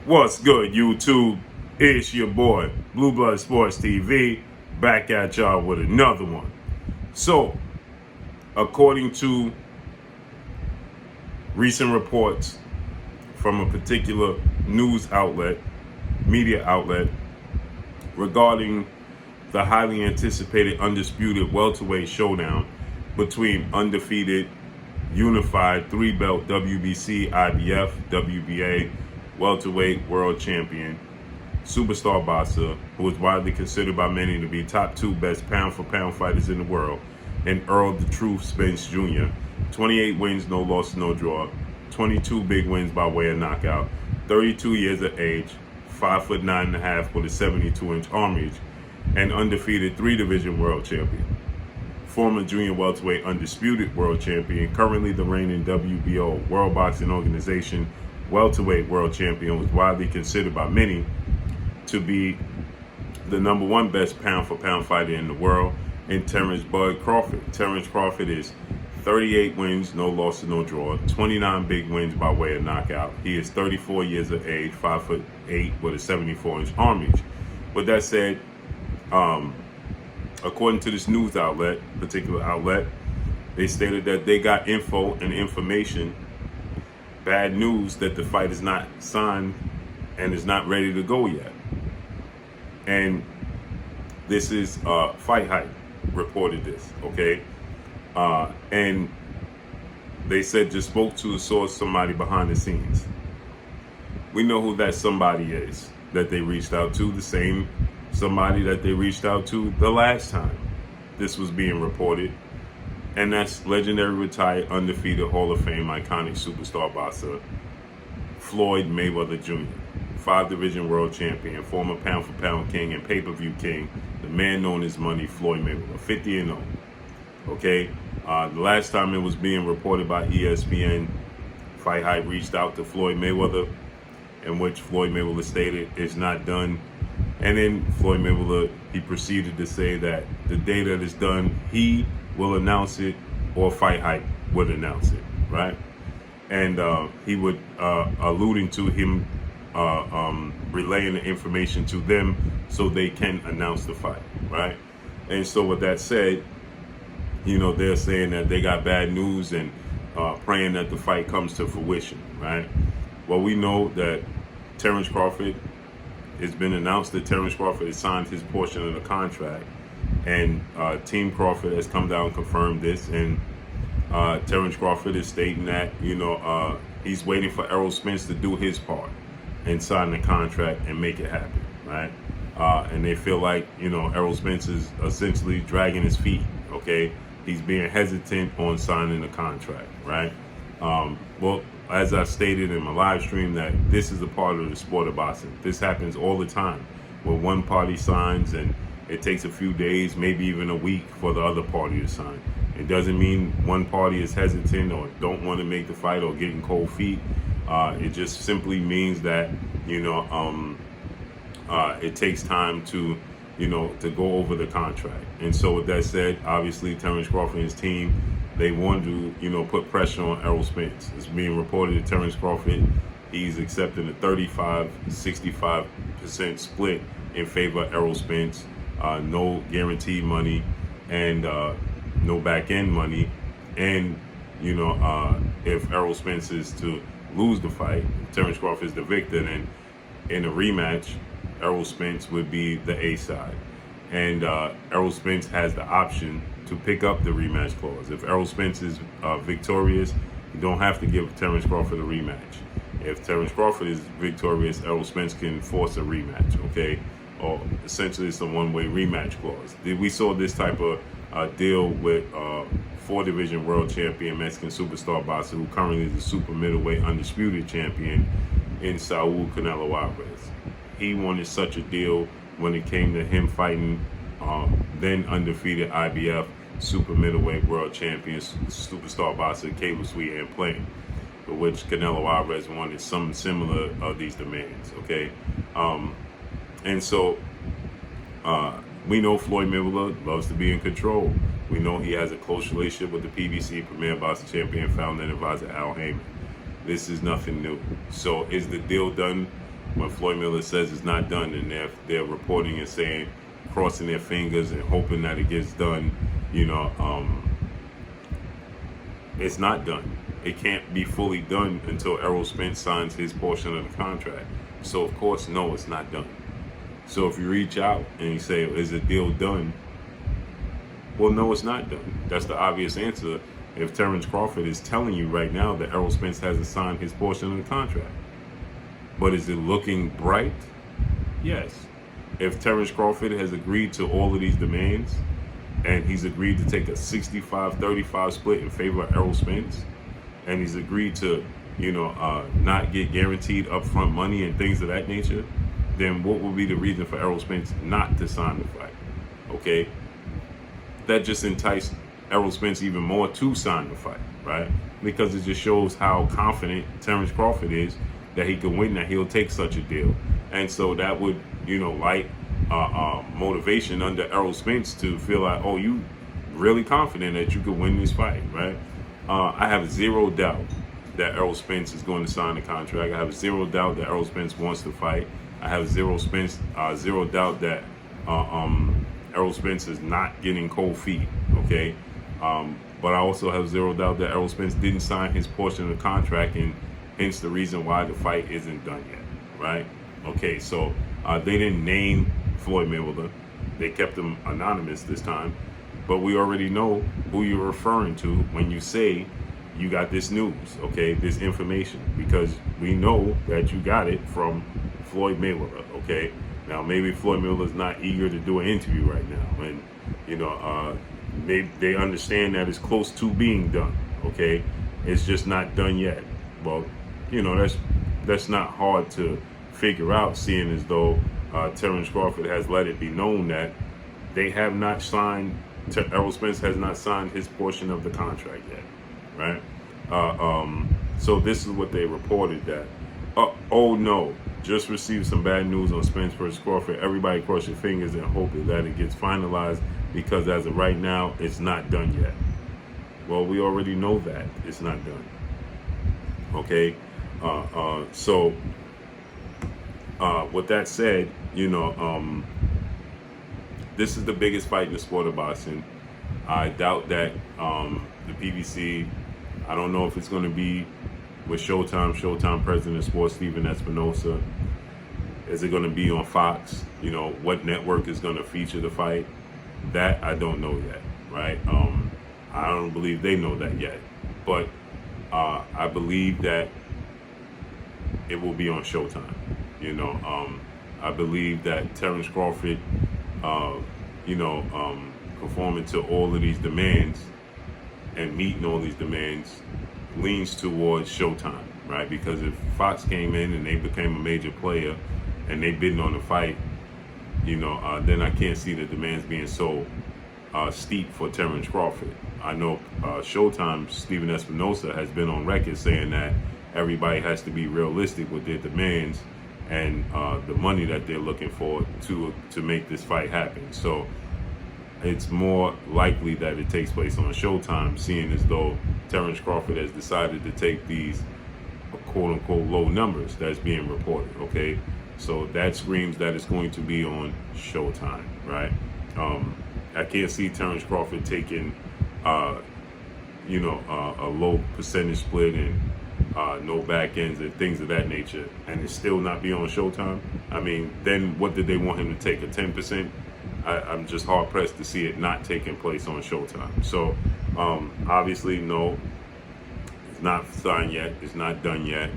What's good, YouTube? It's your boy, Blue Blood Sports TV, back at y'all with another one. So, according to recent reports from a particular news outlet, media outlet, regarding the highly anticipated undisputed welterweight showdown between undefeated, unified three-belt WBC, IBF, WBA, welterweight world champion, superstar boxer, who is widely considered by many to be top two best pound-for-pound fighters in the world, and Errol "The Truth" Spence Jr. 28 wins, no loss, no draw, 22 big wins by way of knockout, 32 years of age, 5'9.5" with a 72-inch arm reach, and undefeated three-division world champion. Former junior welterweight undisputed world champion, currently the reigning WBO, World Boxing Organization welterweight world champion, was widely considered by many to be the number one best pound-for-pound fighter in the world, and Terence "Bud" Crawford. Terence Crawford is 38 wins, no loss, no draw, 29 big wins by way of knockout. He is 34 years of age, 5'8" with a 74-inch arm reach. With that said, according to this news outlet, particular outlet, they stated that they got info and information, bad news, that the fight is not signed and is not ready to go yet. And this is Fight Hype reported this, okay? And they said just spoke to a source, somebody behind the scenes. We know who that somebody is that they reached out to, the same somebody that they reached out to the last time this was being reported, and that's legendary retired undefeated Hall of Fame iconic superstar boxer Floyd Mayweather Jr., 5-division world champion, former pound-for-pound king and pay-per-view king, the man known as Money, Floyd Mayweather, 50-0. Okay, the last time it was being reported by ESPN, Fight Hype reached out to Floyd Mayweather, in which Floyd Mayweather stated it's not done. And then Floyd Mayweather, he proceeded to say that the day that it's done, he will announce it, or Fight Hype would announce it, right? And he would, alluding to him relaying the information to them so they can announce the fight, right? And so with that said, you know, they're saying that they got bad news and praying that the fight comes to fruition, right? Well, we know that Terence Crawford, it's been announced that Terence Crawford has signed his portion of the contract, and Team Crawford has come down and confirmed this, and Terence Crawford is stating that, you know, he's waiting for Errol Spence to do his part and sign the contract and make it happen, right? And they feel like, you know, Errol Spence is essentially dragging his feet, okay? He's being hesitant on signing the contract, right? Well, as I stated in my live stream, that this is a part of the sport of boxing. This happens all the time, where one party signs and it takes a few days, maybe even a week, for the other party to sign. It doesn't mean one party is hesitant or don't want to make the fight or getting cold feet. It just simply means that, you know, it takes time to, you know, to go over the contract. And so with that said, obviously Terence Crawford and his team, they wanted to, you know, put pressure on Errol Spence. It's being reported that Terence Crawford, he's accepting a 35-65% split in favor of Errol Spence. No guaranteed money and no back end money. And, you know, if Errol Spence is to lose the fight, Terence Crawford is the victor, and in a rematch, Errol Spence would be the A side. And Errol Spence has the option to pick up the rematch clause. If Errol Spence is victorious, you don't have to give Terence Crawford a rematch. If Terence Crawford is victorious, Errol Spence can force a rematch, okay? Or essentially it's a one-way rematch clause. We saw this type of deal with 4-division world champion, Mexican superstar boxer, who currently is the super middleweight undisputed champion, in Saul Canelo Alvarez. He wanted such a deal when it came to him fighting then undefeated IBF super middleweight world champion superstar boxer Caleb Sweet and Plain, for which Canelo Alvarez wanted some similar of these demands, okay? And so we know Floyd Mayweather loves to be in control. We know he has a close relationship with the PBC, Premier Boxing Champion, founder and advisor Al Heyman. This is nothing new. So is the deal done when Floyd Mayweather says it's not done, and they're reporting and saying, crossing their fingers and hoping that it gets done, it's not done. It can't be fully done until Errol Spence signs his portion of the contract. So of course, no, it's not done. So if you reach out and you say, is the deal done? Well, no, it's not done. That's the obvious answer. If Terence Crawford is telling you right now that Errol Spence hasn't signed his portion of the contract. But is it looking bright? Yes. If Terence Crawford has agreed to all of these demands, and he's agreed to take a 65-35 split in favor of Errol Spence, and he's agreed to, not get guaranteed upfront money and things of that nature, then what would be the reason for Errol Spence not to sign the fight? Okay? That just enticed Errol Spence even more to sign the fight, right? Because it just shows how confident Terence Crawford is that he can win, that he'll take such a deal. And so that would, light motivation under Errol Spence to feel like, oh, you really confident that you could win this fight, right? I have zero doubt that Errol Spence is going to sign the contract. I have zero doubt that Errol Spence wants to fight. I have zero doubt that Errol Spence is not getting cold feet, okay? But I also have zero doubt that Errol Spence didn't sign his portion of the contract, and hence the reason why the fight isn't done yet, right? Okay, so they didn't name Floyd Mayweather. They kept him anonymous this time. But we already know who you're referring to when you say you got this news, okay, this information, because we know that you got it from Floyd Mayweather, okay? Now, maybe Floyd Mayweather's not eager to do an interview right now, and, they understand that it's close to being done, okay? It's just not done yet. Well, that's not hard to figure out, seeing as though Terence Crawford has let it be known that they have not signed, Errol Spence has not signed his portion of the contract yet, right? So this is what they reported, that, oh no, just received some bad news on Spence versus Crawford. Everybody cross your fingers and hope that it gets finalized, because as of right now, it's not done yet. Well, we already know that it's not done. Okay, so with that said, this is the biggest fight in the sport of boxing. I doubt that the PBC, I don't know if it's going to be with Showtime president of sports, Stephen Espinosa. Is it going to be on Fox? What network is going to feature the fight? That I don't know yet, right? I don't believe they know that yet. But I believe that it will be on Showtime. I believe that Terence Crawford, conforming to all of these demands and meeting all these demands, leans towards Showtime, right? Because if Fox came in and they became a major player and they bidding on the fight, then I can't see the demands being so steep for Terence Crawford. I know Showtime, Stephen Espinosa, has been on record saying that everybody has to be realistic with their demands and the money that they're looking for to make this fight happen. So it's more likely that it takes place on Showtime, seeing as though Terence Crawford has decided to take these quote-unquote low numbers that's being reported, okay? So that screams that it's going to be on Showtime, right? I can't see Terence Crawford taking, a low percentage split and no back ends and things of that nature, and it still not be on Showtime. I mean, then what did they want him to take, a 10%? I'm just hard pressed to see it not taking place on Showtime. So obviously, no, it's not signed yet. It's not done yet.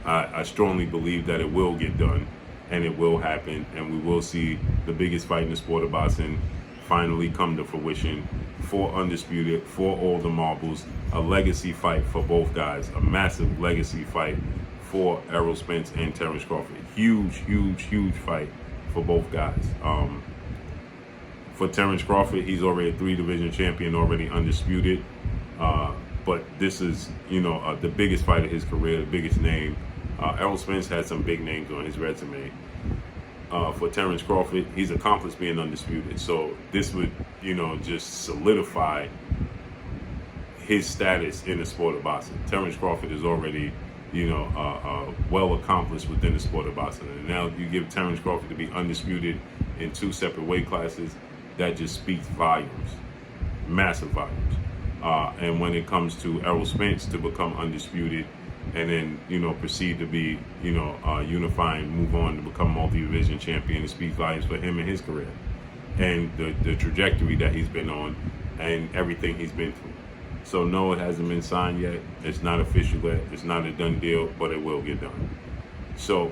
I strongly believe that it will get done, and it will happen, and we will see the biggest fight in the sport of boxing finally come to fruition for Undisputed, for all the marbles, a legacy fight for both guys, a massive legacy fight for Errol Spence and Terence Crawford. Huge fight for both guys. For Terence Crawford, he's already a 3-division champion, already undisputed. But this is, the biggest fight of his career, the biggest name. Errol Spence had some big names on his resume. For Terence Crawford, he's accomplished being undisputed. So this would, just solidify his status in the sport of boxing. Terence Crawford is already well accomplished within the sport of boxing. And now you give Terence Crawford to be undisputed in 2 separate weight classes. That just speaks volumes, massive volumes. And when it comes to Errol Spence to become undisputed, and then proceed to be unifying, move on to become multi-division champion, it speaks volumes for him and his career, and the trajectory that he's been on, and everything he's been through. So no, it hasn't been signed yet. It's not official yet. It's not a done deal, but it will get done. So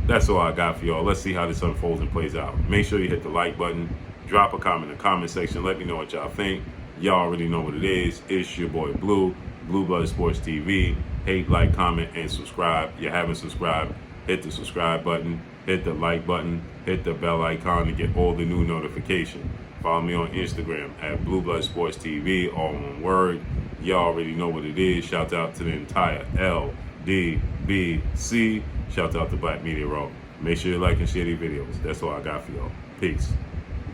that's all I got for y'all. Let's see how this unfolds and plays out. Make sure you hit the like button. Drop a comment in the comment section. Let me know what y'all think. Y'all already know what it is. It's your boy Blue, Blue Blood Sports TV. Hate, like, comment, and subscribe. If you haven't subscribed, hit the subscribe button. Hit the like button. Hit the bell icon to get all the new notifications. Follow me on Instagram at Blue Blood Sports TV, all one word. Y'all already know what it is. Shout out to the entire LDBC. Shout out to Black Media Raw. Make sure you like and share these videos. That's all I got for y'all. Peace.